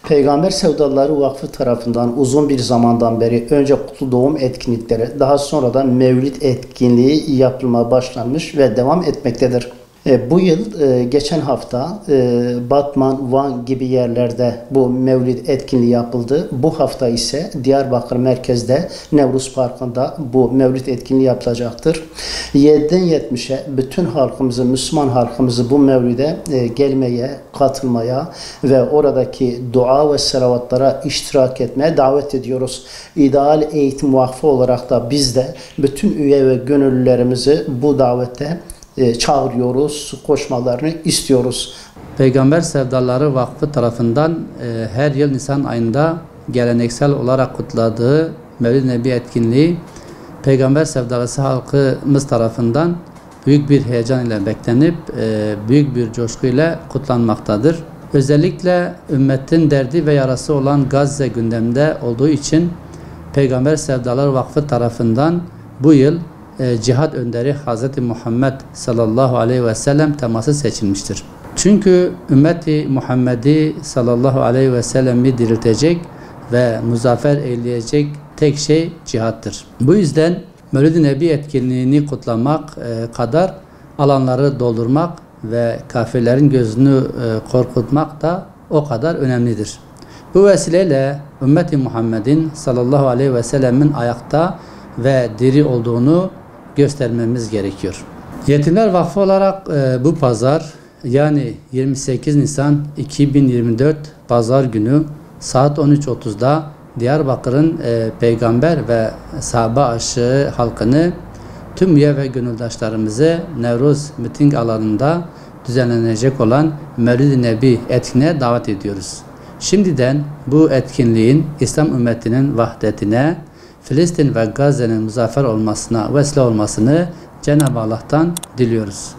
Peygamber Sevdaları Vakfı tarafından uzun bir zamandan beri önce kutlu doğum etkinlikleri, daha sonra da mevlid etkinliği yapılmaya başlanmış ve devam etmektedir. Bu yıl geçen hafta Batman, Van gibi yerlerde bu mevlid etkinliği yapıldı. Bu hafta ise Diyarbakır merkezde Nevruz Parkı'nda bu mevlid etkinliği yapılacaktır. 7'den 70'e bütün halkımızı, Müslüman halkımızı bu mevlide gelmeye, katılmaya ve oradaki dua ve selavatlara iştirak etmeye davet ediyoruz. İdeal Eğitim Vakfı olarak da biz de bütün üye ve gönüllülerimizi bu davette çağırıyoruz, koşmalarını istiyoruz. Peygamber Sevdaları Vakfı tarafından her yıl Nisan ayında geleneksel olarak kutladığı Mevlid-i Nebi etkinliği Peygamber Sevdalısı halkımız tarafından büyük bir heyecan ile beklenip büyük bir coşku ile kutlanmaktadır. Özellikle ümmetin derdi ve yarası olan Gazze gündemde olduğu için Peygamber Sevdaları Vakfı tarafından bu yıl Cihad önderi Hz. Muhammed sallallahu aleyhi ve sellem teması seçilmiştir. Çünkü ümmeti Muhammed'i sallallahu aleyhi ve sellemi diriltecek ve muzaffer eyleyecek tek şey cihattır. Bu yüzden Mevlid-i Nebi etkinliğini kutlamak kadar alanları doldurmak ve kafirlerin gözünü korkutmak da o kadar önemlidir. Bu vesileyle ümmeti Muhammed'in sallallahu aleyhi ve sellemin ayakta ve diri olduğunu göstermemiz gerekiyor. Yetimler Vakfı olarak bu pazar yani 28 Nisan 2024 pazar günü saat 13.30'da Diyarbakır'ın peygamber ve sahabe aşığı halkını tüm üye ve gönüldaşlarımızı Nevruz miting alanında düzenlenecek olan Mevlid-i Nebi etkinliğe davet ediyoruz. Şimdiden bu etkinliğin İslam ümmetinin vahdetine, Filistin ve Gazze'nin muzaffer olmasına vesile olmasını Cenab-ı Allah'tan diliyoruz.